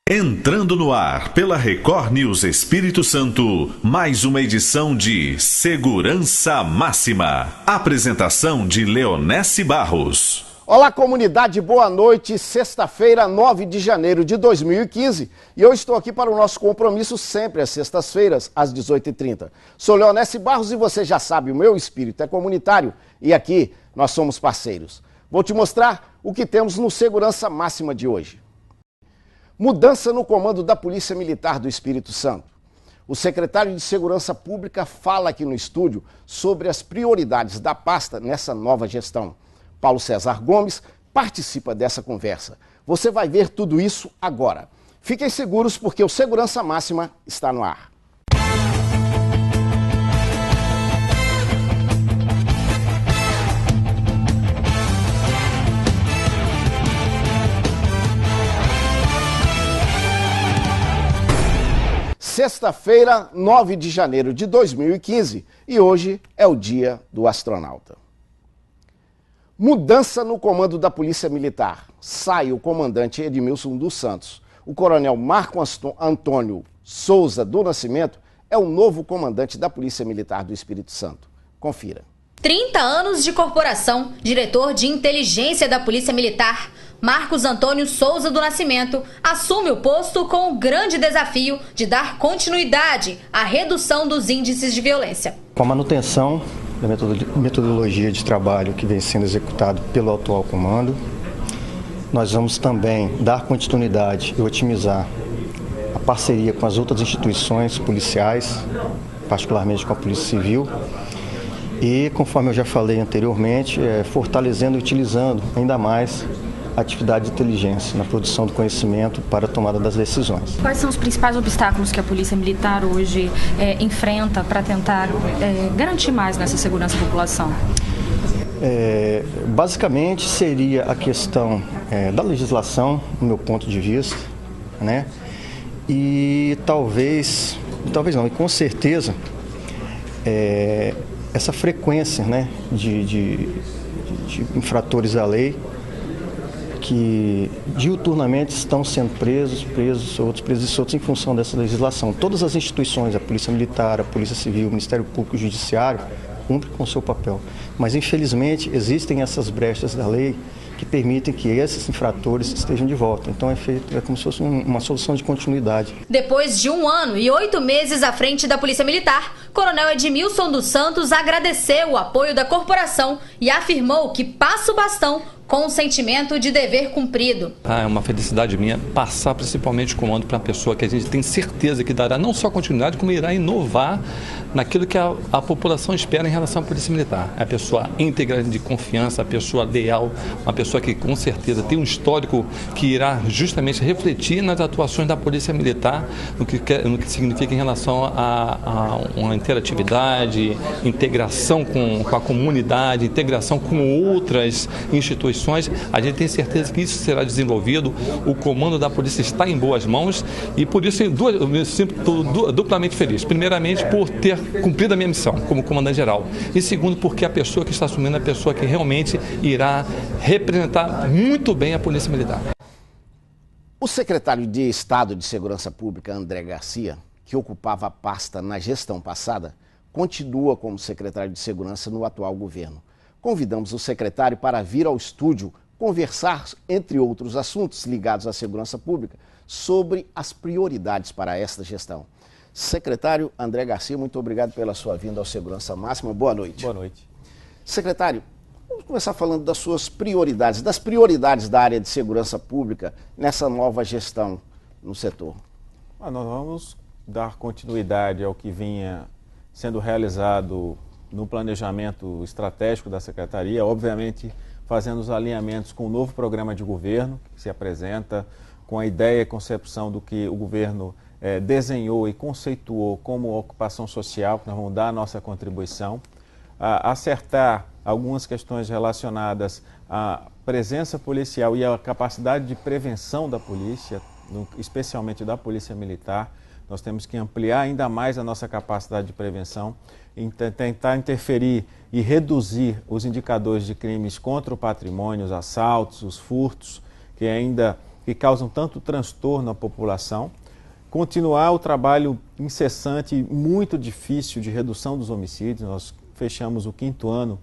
Entrando no ar pela Record News Espírito Santo, mais uma edição de Segurança Máxima. Apresentação de Leonesse Barros. Olá, comunidade, boa noite. Sexta-feira, 9 de janeiro de 2015. E eu estou aqui para o nosso compromisso sempre às sextas-feiras, às 18h30. Sou Leonesse Barros e você já sabe, o meu espírito é comunitário e aqui nós somos parceiros. Vou te mostrar o que temos no Segurança Máxima de hoje. Mudança no comando da Polícia Militar do Espírito Santo. O secretário de Segurança Pública fala aqui no estúdio sobre as prioridades da pasta nessa nova gestão. Paulo César Gomes participa dessa conversa. Você vai ver tudo isso agora. Fiquem seguros porque o Segurança Máxima está no ar. Sexta-feira, 9 de janeiro de 2015 e hoje é o dia do astronauta. Mudança no comando da Polícia Militar. Sai o comandante Edmilson dos Santos. O coronel Marco Antônio Souza do Nascimento é o novo comandante da Polícia Militar do Espírito Santo. Confira. 30 anos de corporação, diretor de inteligência da Polícia Militar, Marcos Antônio Souza do Nascimento assume o posto com o grande desafio de dar continuidade à redução dos índices de violência. Com a manutenção da metodologia de trabalho que vem sendo executado pelo atual comando, nós vamos também dar continuidade e otimizar a parceria com as outras instituições policiais, particularmente com a Polícia Civil, e, conforme eu já falei anteriormente, fortalecendo e utilizando ainda mais a atividade de inteligência na produção do conhecimento para a tomada das decisões. Quais são os principais obstáculos que a Polícia Militar hoje enfrenta para tentar garantir mais nessa segurança da população? Basicamente seria a questão da legislação, do meu ponto de vista, né? E talvez não, e com certeza essa frequência, né, de infratores à lei que diuturnamente estão sendo presos outros em função dessa legislação. Todas as instituições, a Polícia Militar, a Polícia Civil, o Ministério Público e o Judiciário, cumprem com o seu papel. Mas, infelizmente, existem essas brechas da lei que permitem que esses infratores estejam de volta. Então é como se fosse uma solução de continuidade. Depois de 1 ano e 8 meses à frente da Polícia Militar, Coronel Edmilson dos Santos agradeceu o apoio da corporação e afirmou que passa o bastão com o sentimento de dever cumprido. É uma felicidade minha passar principalmente o comando para uma pessoa que a gente tem certeza que dará não só continuidade, como irá inovar naquilo que a população espera em relação à Polícia Militar. É a pessoa íntegra, de confiança, a pessoa leal, uma pessoa que com certeza tem um histórico que irá justamente refletir nas atuações da Polícia Militar, no que significa em relação a uma interatividade, integração com a comunidade, integração com outras instituições. A gente tem certeza que isso será desenvolvido, o comando da polícia está em boas mãos e por isso eu me sinto duplamente feliz. Primeiramente por ter cumprido a minha missão como comandante-geral e segundo porque a pessoa que está assumindo é a pessoa que realmente irá representar muito bem a Polícia Militar. O secretário de Estado de Segurança Pública, André Garcia, que ocupava a pasta na gestão passada, continua como secretário de Segurança no atual governo. Convidamos o secretário para vir ao estúdio conversar, entre outros assuntos ligados à segurança pública, sobre as prioridades para esta gestão. Secretário André Garcia, muito obrigado pela sua vinda ao Segurança Máxima. Boa noite. Boa noite. Secretário, vamos começar falando das suas prioridades, das prioridades da área de segurança pública nessa nova gestão no setor. Nós vamos dar continuidade ao que vinha sendo realizado no planejamento estratégico da Secretaria, obviamente fazendo os alinhamentos com o novo programa de governo que se apresenta, com a ideia e concepção do que o governo desenhou e conceituou como ocupação social, que nós vamos dar a nossa contribuição, acertar algumas questões relacionadas à presença policial e à capacidade de prevenção da polícia, especialmente da Polícia Militar. Nós temos que ampliar ainda mais a nossa capacidade de prevenção, tentar interferir e reduzir os indicadores de crimes contra o patrimônio, os assaltos, os furtos, que ainda que causam tanto transtorno à população. Continuar o trabalho incessante e muito difícil de redução dos homicídios. Nós fechamos o 5º ano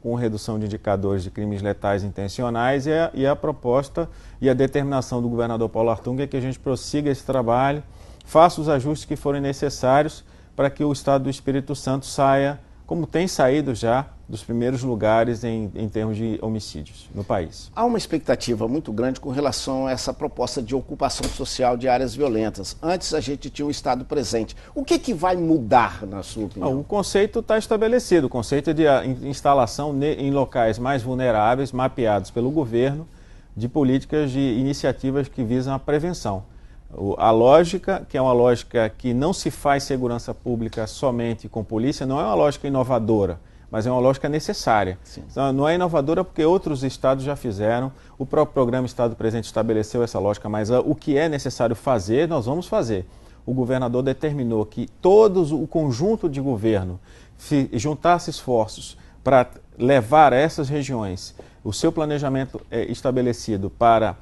com redução de indicadores de crimes letais intencionais e a proposta e a determinação do governador Paulo Artung é que a gente prossiga esse trabalho, faça os ajustes que forem necessários para que o Estado do Espírito Santo saia, como tem saído já, dos primeiros lugares em termos de homicídios no país. Há uma expectativa muito grande com relação a essa proposta de ocupação social de áreas violentas. Antes a gente tinha um Estado presente. O que vai mudar, na sua opinião? O conceito está estabelecido, o conceito de instalação em locais mais vulneráveis, mapeados pelo governo, de políticas de iniciativas que visam a prevenção. A lógica, que é uma lógica que não se faz segurança pública somente com polícia, não é uma lógica inovadora, mas é uma lógica necessária. Então, não é inovadora porque outros estados já fizeram, o próprio programa Estado Presente estabeleceu essa lógica, mas o que é necessário fazer, nós vamos fazer. O governador determinou que o conjunto de governo juntasse esforços para levar a essas regiões o seu planejamento estabelecido para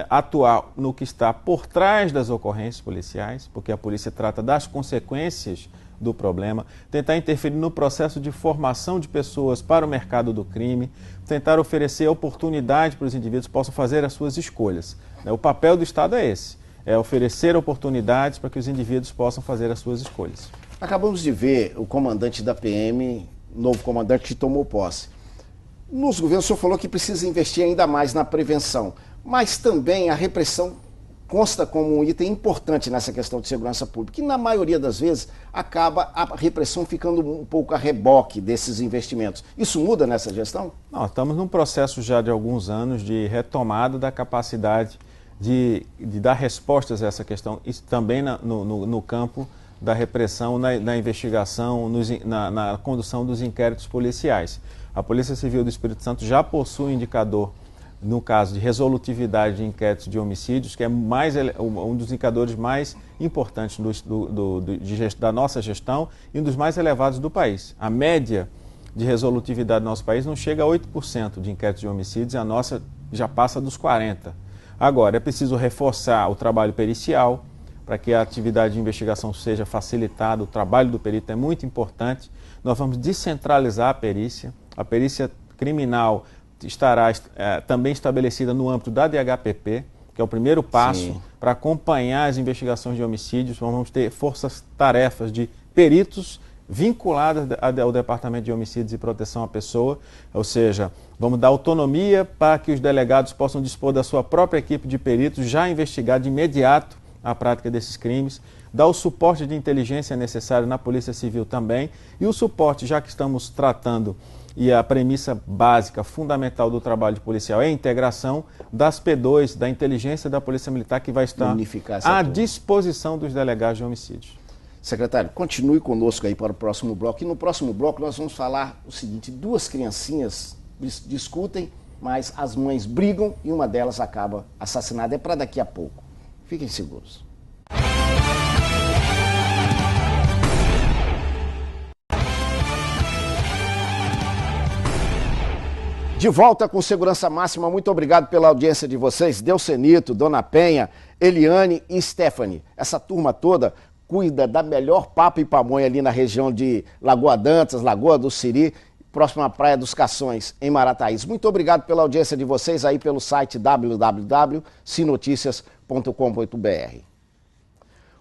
atuar no que está por trás das ocorrências policiais, porque a polícia trata das consequências do problema, tentar interferir no processo de formação de pessoas para o mercado do crime, tentar oferecer oportunidade para os indivíduos que possam fazer as suas escolhas. O papel do Estado é esse, é oferecer oportunidades para que os indivíduos possam fazer as suas escolhas. Acabamos de ver o comandante da PM, novo comandante que tomou posse. Nos governos o senhor falou que precisa investir ainda mais na prevenção, mas também a repressão consta como um item importante nessa questão de segurança pública, e na maioria das vezes acaba a repressão ficando um pouco a reboque desses investimentos. Isso muda nessa gestão? Não, estamos num processo já de alguns anos de retomada da capacidade de dar respostas a essa questão, e também no campo da repressão, na investigação, na condução dos inquéritos policiais. A Polícia Civil do Espírito Santo já possui um indicador, no caso de resolutividade de inquéritos de homicídios, que é um dos indicadores mais importantes da nossa gestão e um dos mais elevados do país. A média de resolutividade do nosso país não chega a 8% de inquéritos de homicídios, e a nossa já passa dos 40%. Agora, é preciso reforçar o trabalho pericial, para que a atividade de investigação seja facilitada. O trabalho do perito é muito importante. Nós vamos descentralizar a perícia criminal estará também estabelecida no âmbito da DHPP, que é o primeiro passo para acompanhar as investigações de homicídios. Vamos ter forças-tarefas de peritos vinculadas ao Departamento de Homicídios e Proteção à Pessoa, ou seja, vamos dar autonomia para que os delegados possam dispor da sua própria equipe de peritos, já investigar de imediato a prática desses crimes, dar o suporte de inteligência necessário na Polícia Civil também, e o suporte, já que estamos tratando, e a premissa básica, fundamental do trabalho policial é a integração das P2, da inteligência da Polícia Militar, que vai estar à disposição dos delegados de homicídios. Secretário, continue conosco aí para o próximo bloco. E no próximo bloco nós vamos falar o seguinte: duas criancinhas discutem, mas as mães brigam e uma delas acaba assassinada. É para daqui a pouco. Fiquem seguros. De volta com Segurança Máxima, muito obrigado pela audiência de vocês. Delcenito, Dona Penha, Eliane e Stephanie. Essa turma toda cuida da melhor papa e pamonha ali na região de Lagoa Dantas, Lagoa do Siri, próximo à Praia dos Cações, em Marataízes. Muito obrigado pela audiência de vocês aí pelo site www.sinoticias.com.br.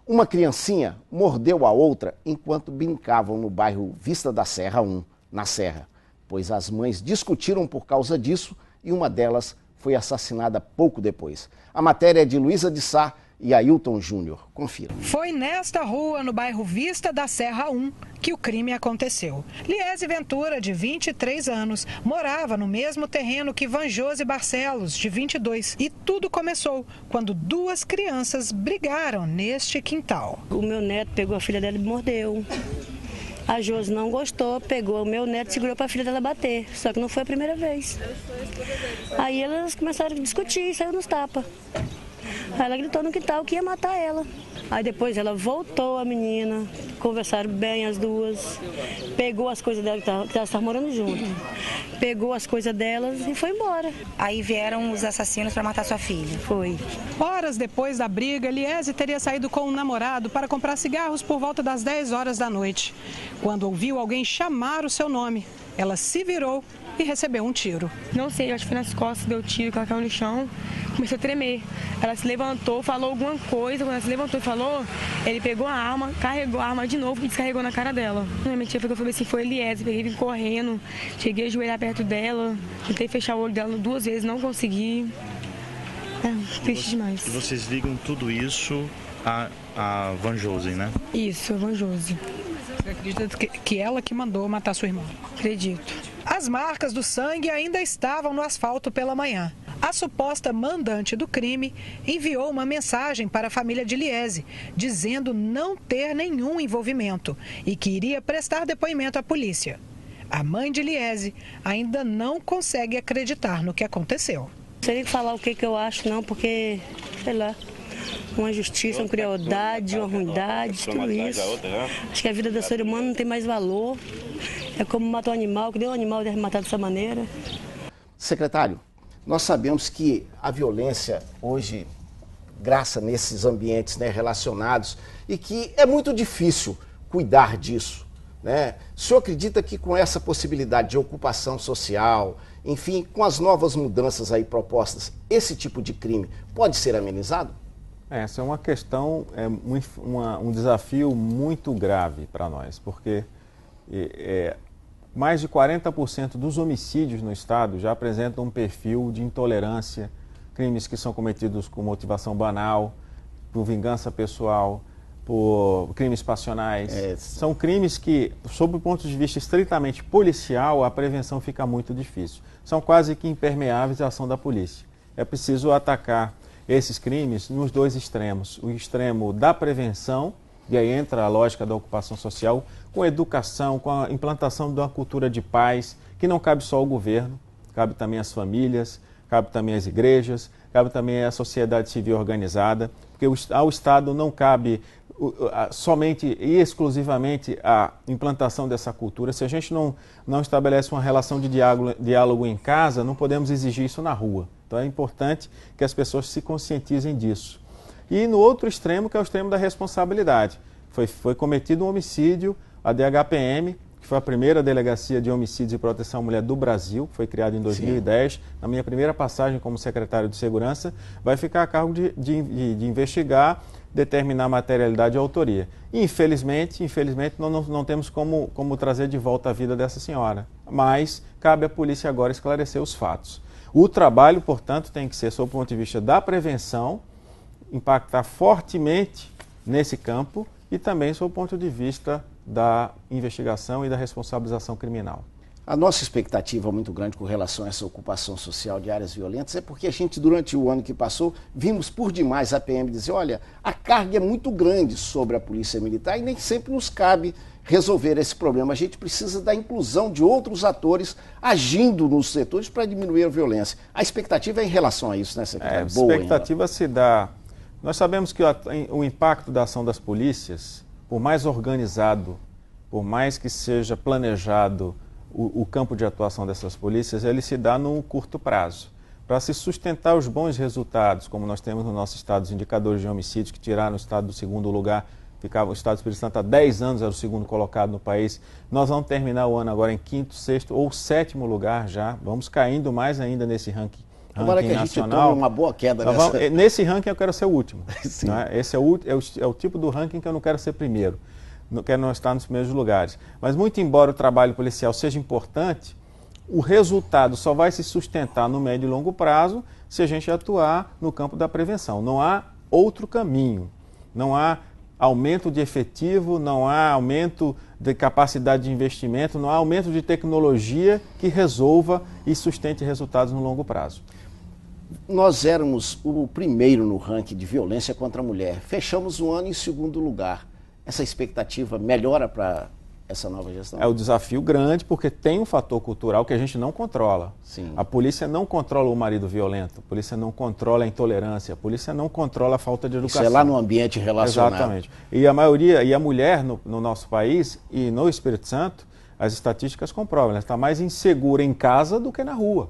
Uma criancinha mordeu a outra enquanto brincavam no bairro Vista da Serra 1, na Serra, pois as mães discutiram por causa disso e uma delas foi assassinada pouco depois. A matéria é de Luísa de Sá e Ailton Júnior. Confira. Foi nesta rua, no bairro Vista da Serra 1, que o crime aconteceu. Liese Ventura, de 23 anos, morava no mesmo terreno que Vanjose Barcelos, de 22. E tudo começou quando duas crianças brigaram neste quintal. O meu neto pegou a filha dela e mordeu. A Josi não gostou, pegou o meu neto e segurou para a filha dela bater. Só que não foi a primeira vez. Aí elas começaram a discutir e saiu nos tapas. Aí ela gritou no quintal que ia matar ela. Aí depois ela voltou, a menina, conversaram bem as duas, pegou as coisas dela, que elas estavam morando junto, pegou as coisas delas e foi embora. Aí vieram os assassinos para matar sua filha? Foi. Horas depois da briga, Liese teria saído com um namorado para comprar cigarros por volta das 10 horas da noite, quando ouviu alguém chamar o seu nome. Ela se virou e recebeu um tiro. Não sei, acho que foi nas costas, deu tiro, que ela caiu no chão, começou a tremer. Ela se levantou, falou alguma coisa, quando ela se levantou e falou, ele pegou a arma, carregou a arma de novo e descarregou na cara dela. Minha tia falou assim, foi Eliese, peguei, vim correndo, cheguei a ajoelhar perto dela, tentei fechar o olho dela 2 vezes, não consegui. Triste demais. E vocês ligam tudo isso a Van Josen, né? Isso, a Van Josen. Você acredita que ela que mandou matar sua irmã? Acredito. As marcas do sangue ainda estavam no asfalto pela manhã. A suposta mandante do crime enviou uma mensagem para a família de Liese, dizendo não ter nenhum envolvimento e que iria prestar depoimento à polícia. A mãe de Liese ainda não consegue acreditar no que aconteceu. Não sei nem falar o que eu acho não, porque, sei lá, uma injustiça, uma crueldade, uma ruindade, tudo isso. Acho que a vida do ser humano não tem mais valor. É como matar um animal, que nem um animal deve matar dessa maneira. Secretário, nós sabemos que a violência hoje graça nesses ambientes, né, relacionados e que é muito difícil cuidar disso, né? O senhor acredita que com essa possibilidade de ocupação social, enfim, com as novas mudanças aí propostas, esse tipo de crime pode ser amenizado? Essa é uma questão, um desafio muito grave para nós, porque mais de 40% dos homicídios no estado já apresentam um perfil de intolerância, crimes que são cometidos com motivação banal, por vingança pessoal, por crimes passionais. São crimes que, sob o ponto de vista estritamente policial, a prevenção fica muito difícil. São quase que impermeáveis à ação da polícia. É preciso atacar esses crimes nos 2 extremos. O extremo da prevenção, e aí entra a lógica da ocupação social, com educação, com a implantação de uma cultura de paz, que não cabe só ao governo, cabe também às famílias, cabe também às igrejas, cabe também à sociedade civil organizada, porque ao Estado não cabe somente e exclusivamente a implantação dessa cultura. Se a gente não estabelece uma relação de diálogo em casa, não podemos exigir isso na rua. Então é importante que as pessoas se conscientizem disso. E no outro extremo, que é o extremo da responsabilidade. Foi cometido um homicídio, a DHPM, que foi a primeira delegacia de homicídios e proteção à mulher do Brasil, que foi criada em 2010, Sim. Na minha primeira passagem como secretário de Segurança, vai ficar a cargo de investigar, determinar a materialidade e a autoria. E, infelizmente não temos como trazer de volta a vida dessa senhora, mas cabe à polícia agora esclarecer os fatos. O trabalho, portanto, tem que ser, sob o ponto de vista da prevenção, impactar fortemente nesse campo e também sob o ponto de vista da investigação e da responsabilização criminal. A nossa expectativa muito grande com relação a essa ocupação social de áreas violentas é porque a gente, durante o ano que passou, vimos por demais a PM dizer, olha, a carga é muito grande sobre a Polícia Militar e nem sempre nos cabe resolver esse problema. A gente precisa da inclusão de outros atores agindo nos setores para diminuir a violência. A expectativa é em relação a isso, né, secretário? A expectativa se dá... Nós sabemos que o impacto da ação das polícias, por mais organizado, por mais que seja planejado o campo de atuação dessas polícias, ele se dá no curto prazo. Para se sustentar os bons resultados, como nós temos no nosso estado, os indicadores de homicídios que tiraram o estado do 2º lugar, ficava o estado do Espírito Santo há 10 anos, era o 2º colocado no país. Nós vamos terminar o ano agora em 5º, 6º ou 7º lugar já. Vamos caindo mais ainda nesse ranking Agora que a gente tome uma boa queda nessa... Nesse ranking eu quero ser o último. Né? Esse é o tipo do ranking que eu não quero ser primeiro. Não quero não estar nos primeiros lugares. Mas muito embora o trabalho policial seja importante, o resultado só vai se sustentar no médio e longo prazo se a gente atuar no campo da prevenção. Não há outro caminho. Não há aumento de efetivo, não há aumento de capacidade de investimento, não há aumento de tecnologia que resolva e sustente resultados no longo prazo. Nós éramos o primeiro no ranking de violência contra a mulher. Fechamos o ano em 2º lugar. Essa expectativa melhora para essa nova gestão? É o desafio grande, porque tem um fator cultural que a gente não controla. Sim. A polícia não controla o marido violento, a polícia não controla a intolerância, a polícia não controla a falta de educação. Isso é lá no ambiente relacionado. Exatamente. E a maioria, e a mulher no nosso país e no Espírito Santo, as estatísticas comprovam, ela está mais insegura em casa do que na rua.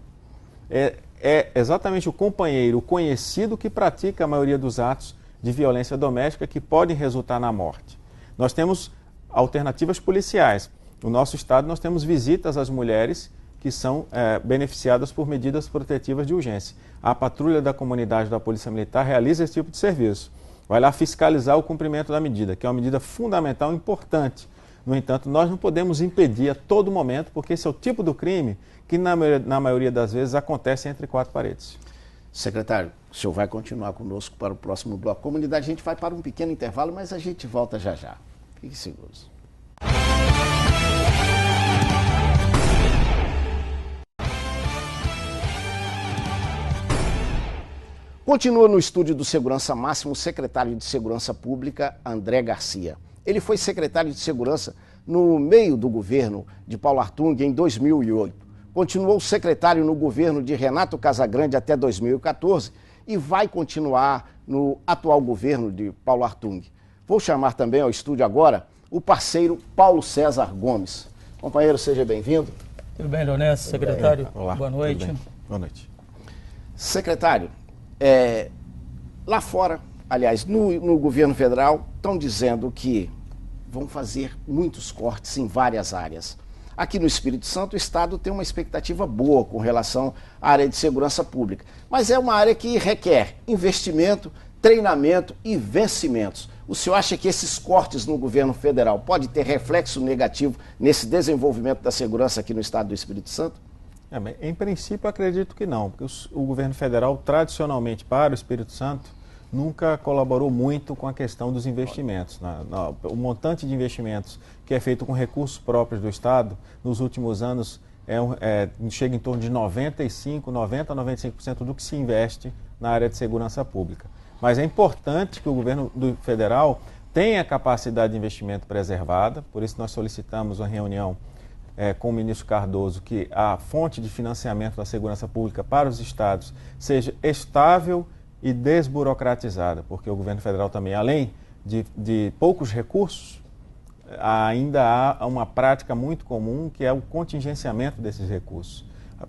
É exatamente o companheiro, o conhecido, que pratica a maioria dos atos de violência doméstica que podem resultar na morte. Nós temos alternativas policiais. No nosso estado, nós temos visitas às mulheres que são beneficiadas por medidas protetivas de urgência. A patrulha da comunidade da Polícia Militar realiza esse tipo de serviço. Vai lá fiscalizar o cumprimento da medida, que é uma medida fundamental e importante. No entanto, nós não podemos impedir a todo momento, porque esse é o tipo do crime que, na maioria das vezes, acontece entre quatro paredes. Secretário, o senhor vai continuar conosco para o próximo bloco Comunidade. A gente vai para um pequeno intervalo, mas a gente volta já já. Fiquem seguros. Continua no estúdio do Segurança Máximo o secretário de Segurança Pública, André Garcia. Ele foi secretário de Segurança no meio do governo de Paulo Artung em 2008. Continuou secretário no governo de Renato Casagrande até 2014 e vai continuar no atual governo de Paulo Artung. Vou chamar também ao estúdio agora o parceiro Paulo César Gomes. Companheiro, seja bem-vindo. Tudo bem, Leonesse, secretário? Olá. Boa noite. Boa noite. Secretário, lá fora, aliás, no governo federal, estão dizendo que vão fazer muitos cortes em várias áreas. Aqui no Espírito Santo, o Estado tem uma expectativa boa com relação à área de segurança pública, mas é uma área que requer investimento, treinamento e vencimentos. O senhor acha que esses cortes no governo federal podem ter reflexo negativo nesse desenvolvimento da segurança aqui no Estado do Espírito Santo? Em princípio, acredito que não, porque o governo federal, tradicionalmente, para o Espírito Santo, nunca colaborou muito com a questão dos investimentos. O montante de investimentos que é feito com recursos próprios do Estado, nos últimos anos, chega em torno de 90 a 95% do que se investe na área de segurança pública. Mas é importante que o governo federal tenha a capacidade de investimento preservada, por isso nós solicitamos uma reunião com o ministro Cardoso, que a fonte de financiamento da segurança pública para os estados seja estável e desburocratizada, porque o governo federal também, além de poucos recursos, ainda há uma prática muito comum, que é o contingenciamento desses recursos.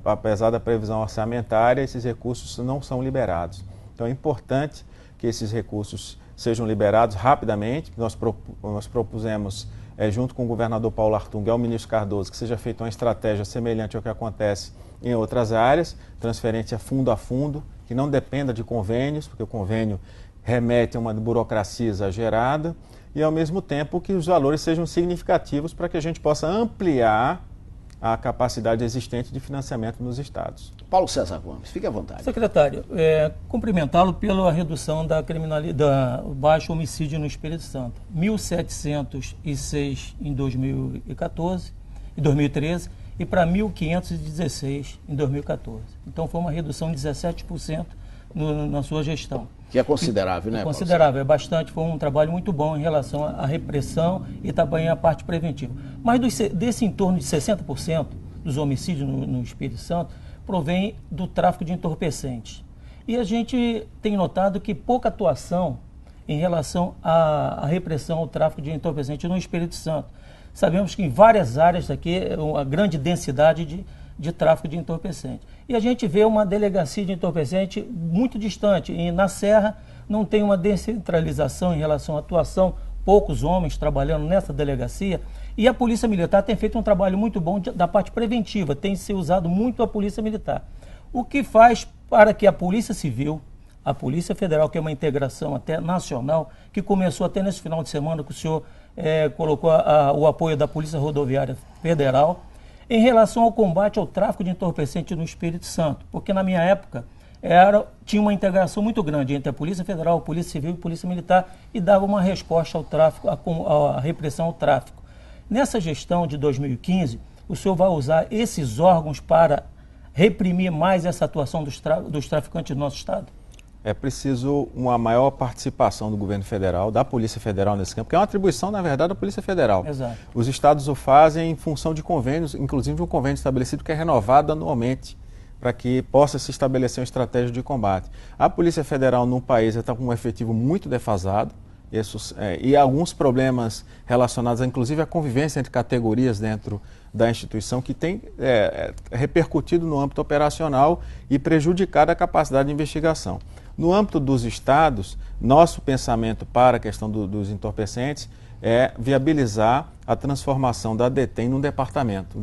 Apesar da previsão orçamentária, esses recursos não são liberados. Então é importante que esses recursos sejam liberados rapidamente. Nós propusemos, junto com o governador Paulo Artung e o ministro Cardoso, que seja feita uma estratégia semelhante ao que acontece em outras áreas, transferência fundo a fundo, que não dependa de convênios, porque o convênio remete a uma burocracia exagerada, e ao mesmo tempo que os valores sejam significativos para que a gente possa ampliar a capacidade existente de financiamento nos estados. Paulo César Gomes, fique à vontade. Secretário, cumprimentá-lo pela redução da criminalidade, do baixo homicídio no Espírito Santo. 1.706 em 2014 e 2013 e para 1.516 em 2014. Então foi uma redução de 17% na sua gestão. Que é considerável, né? Considerável, é bastante. Foi um trabalho muito bom em relação à repressão e também à parte preventiva. Mas desse em torno de 60% dos homicídios no Espírito Santo provém do tráfico de entorpecentes. E a gente tem notado que pouca atuação em relação à repressão ao tráfico de entorpecentes no Espírito Santo. Sabemos que em várias áreas aqui é uma grande densidade de tráfico de entorpecente. E a gente vê uma delegacia de entorpecente muito distante. E na Serra não tem uma descentralização em relação à atuação, poucos homens trabalhando nessa delegacia. E a Polícia Militar tem feito um trabalho muito bom da parte preventiva, tem se usado muito a Polícia Militar. O que faz para que a Polícia Civil, a Polícia Federal, que é uma integração até nacional, que começou até nesse final de semana, que o senhor colocou o apoio da Polícia Rodoviária Federal, em relação ao combate ao tráfico de entorpecente no Espírito Santo, porque na minha época tinha uma integração muito grande entre a Polícia Federal, a Polícia Civil e a Polícia Militar e dava uma resposta ao tráfico, à repressão ao tráfico. Nessa gestão de 2015, o senhor vai usar esses órgãos para reprimir mais essa atuação dos traficantes do nosso Estado? É preciso uma maior participação do governo federal, da Polícia Federal nesse campo, que é uma atribuição, na verdade, da Polícia Federal. Exato. Os estados o fazem em função de convênios, inclusive de um convênio estabelecido que é renovado anualmente, para que possa se estabelecer uma estratégia de combate. A Polícia Federal no país está com um efetivo muito defasado, e alguns problemas relacionados, inclusive, à convivência entre categorias dentro da instituição, que tem repercutido no âmbito operacional e prejudicado a capacidade de investigação. No âmbito dos estados, nosso pensamento para a questão dos entorpecentes é viabilizar a transformação da DETEM num departamento,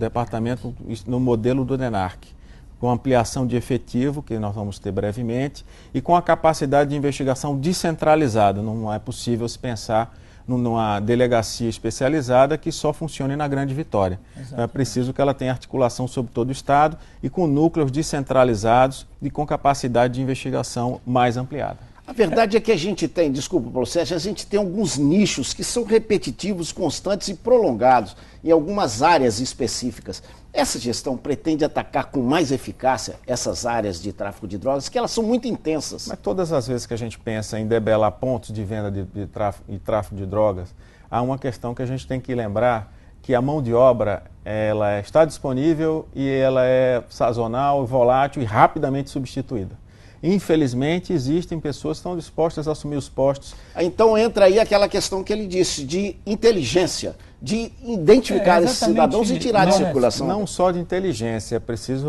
no modelo do DENARC, com ampliação de efetivo, que nós vamos ter brevemente, e com a capacidade de investigação descentralizada. Não é possível se pensar numa delegacia especializada que só funcione na Grande Vitória. Então é preciso que ela tenha articulação sobre todo o Estado e com núcleos descentralizados e com capacidade de investigação mais ampliada. A verdade é que a gente tem, desculpa, Paulo Sérgio, a gente tem alguns nichos que são repetitivos, constantes e prolongados em algumas áreas específicas. Essa gestão pretende atacar com mais eficácia essas áreas de tráfico de drogas, que elas são muito intensas. Mas todas as vezes que a gente pensa em debelar pontos de venda de tráfico de drogas, há uma questão que a gente tem que lembrar, que a mão de obra ela está disponível e ela é sazonal, volátil e rapidamente substituída. Infelizmente, existem pessoas que estão dispostas a assumir os postos. Então entra aí aquela questão que ele disse, de inteligência, de identificar esses cidadãos e tirar de circulação. Não só de inteligência, é preciso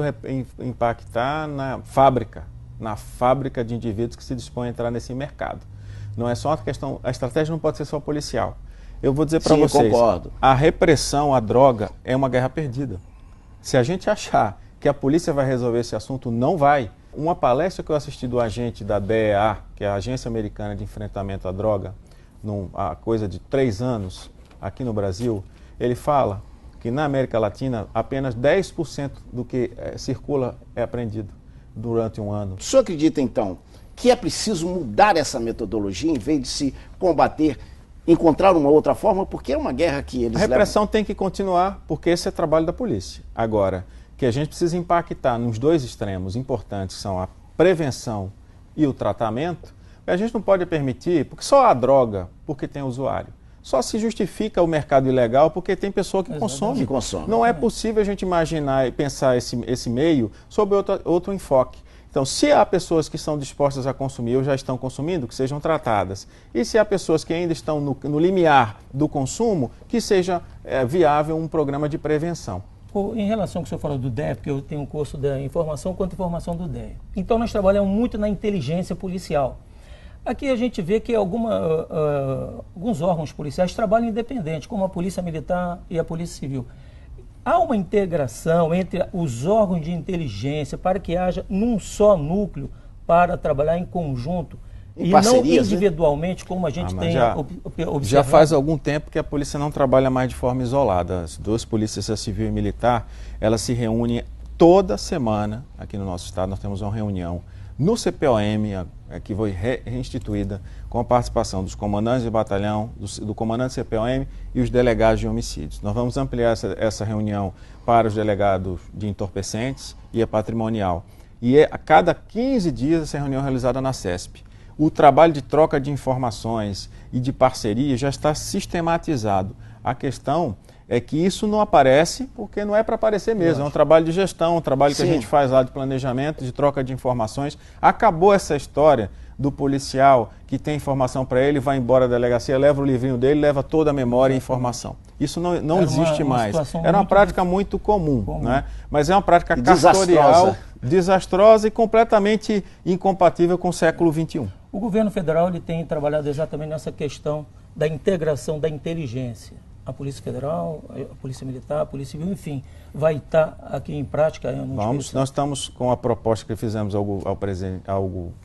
impactar na fábrica de indivíduos que se dispõem a entrar nesse mercado. Não é só uma questão, a estratégia não pode ser só policial. Eu vou dizer para vocês, concordo. A repressão à droga é uma guerra perdida. Se a gente achar que a polícia vai resolver esse assunto, não vai. Uma palestra que eu assisti do agente da DEA, que é a Agência Americana de Enfrentamento à Droga, há coisa de 3 anos aqui no Brasil, ele fala que na América Latina apenas 10% do que circula é apreendido durante um ano. O senhor acredita, então, que é preciso mudar essa metodologia em vez de se combater, encontrar uma outra forma? Porque é uma guerra que eles A repressão tem que continuar, porque esse é trabalho da polícia. Agora, que a gente precisa impactar nos dois extremos importantes, que são a prevenção e o tratamento, a gente não pode permitir, porque só a droga, porque tem usuário. Só se justifica o mercado ilegal porque tem pessoa que consome. Não é possível a gente imaginar e pensar esse meio sob outro enfoque. Então, se há pessoas que estão dispostas a consumir ou já estão consumindo, que sejam tratadas. E se há pessoas que ainda estão no limiar do consumo, que seja viável um programa de prevenção. Em relação ao que o senhor falou do DEA, porque eu tenho um curso da informação quanto informação do DEA. Então nós trabalhamos muito na inteligência policial. Aqui a gente vê que alguns órgãos policiais trabalham independente, como a Polícia Militar e a Polícia Civil. Há uma integração entre os órgãos de inteligência para que haja num só núcleo para trabalhar em conjunto e não individualmente, né? Como a gente tem observado. Já faz algum tempo que a polícia não trabalha mais de forma isolada. As duas polícias, a civil e militar, elas se reúnem toda semana aqui no nosso estado. Nós temos uma reunião no CPOM, que foi reinstituída, com a participação dos comandantes de batalhão, do comandante CPOM e os delegados de homicídios. Nós vamos ampliar essa reunião para os delegados de entorpecentes e a patrimonial. E a cada 15 dias essa reunião é realizada na CESP. O trabalho de troca de informações e de parceria já está sistematizado. A questão é que isso não aparece porque não é para aparecer mesmo. É um trabalho de gestão, um trabalho que a gente faz lá de planejamento, de troca de informações. Acabou essa história do policial que tem informação para ele, vai embora da delegacia, leva o livrinho dele, leva toda a memória e informação. Isso não existe mais. Era uma prática muito comum. Né? Mas é uma prática cartorial, desastrosa e completamente incompatível com o século XXI. O governo federal ele tem trabalhado exatamente nessa questão da integração da inteligência. A Polícia Federal, a Polícia Militar, a Polícia Civil, enfim, vai estar aqui em prática. Nós estamos com a proposta que fizemos ao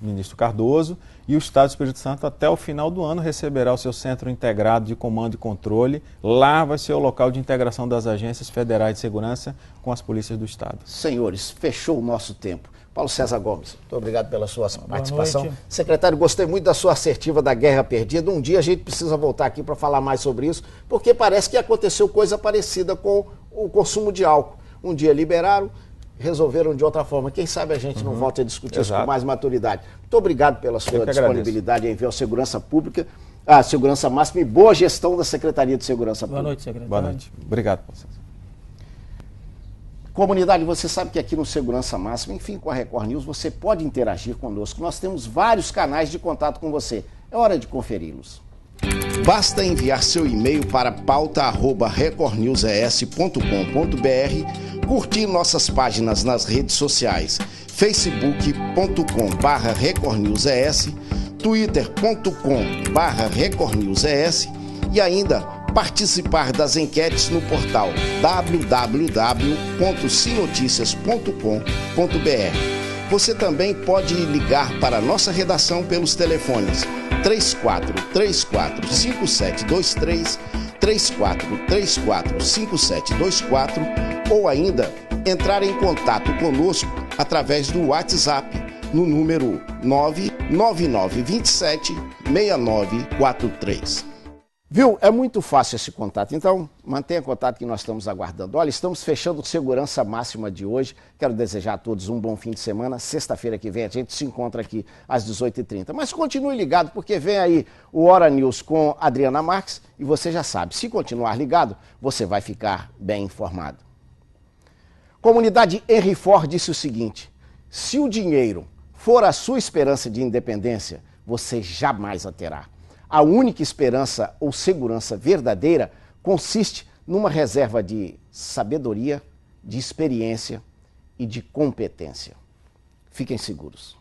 ministro Cardoso, e o Estado do Espírito Santo até o final do ano receberá o seu centro integrado de comando e controle. Lá vai ser o local de integração das agências federais de segurança com as polícias do Estado. Senhores, fechou o nosso tempo. Paulo César Gomes, muito obrigado pela sua participação. Secretário, gostei muito da sua assertiva da guerra perdida. Um dia a gente precisa voltar aqui para falar mais sobre isso, porque parece que aconteceu coisa parecida com o consumo de álcool. Um dia liberaram, resolveram de outra forma. Quem sabe a gente não volte a discutir isso com mais maturidade. Muito obrigado pela sua disponibilidade em ver a segurança pública, a segurança máxima e boa gestão da Secretaria de Segurança Pública. Boa noite, secretário. Boa noite. Obrigado, professor. Comunidade, você sabe que aqui no Segurança Máxima, enfim, com a Record News, você pode interagir conosco. Nós temos vários canais de contato com você. É hora de conferi-los. Basta enviar seu e-mail para pauta@recordnewses.com.br, curtir nossas páginas nas redes sociais, facebook.com/recordnewses, twitter.com/recordnewses e ainda participar das enquetes no portal www.sinoticias.com.br. Você também pode ligar para a nossa redação pelos telefones 3434-5723, 3434-5724 ou ainda entrar em contato conosco através do WhatsApp no número 99927-6943. Viu? É muito fácil esse contato, então mantenha contato que nós estamos aguardando. Olha, estamos fechando o Segurança Máxima de hoje. Quero desejar a todos um bom fim de semana. Sexta-feira que vem a gente se encontra aqui às 18h30. Mas continue ligado, porque vem aí o Hora News com Adriana Marques e você já sabe, se continuar ligado, você vai ficar bem informado. Comunidade Henry Ford disse o seguinte: se o dinheiro for a sua esperança de independência, você jamais a terá. A única esperança ou segurança verdadeira consiste numa reserva de sabedoria, de experiência e de competência. Fiquem seguros.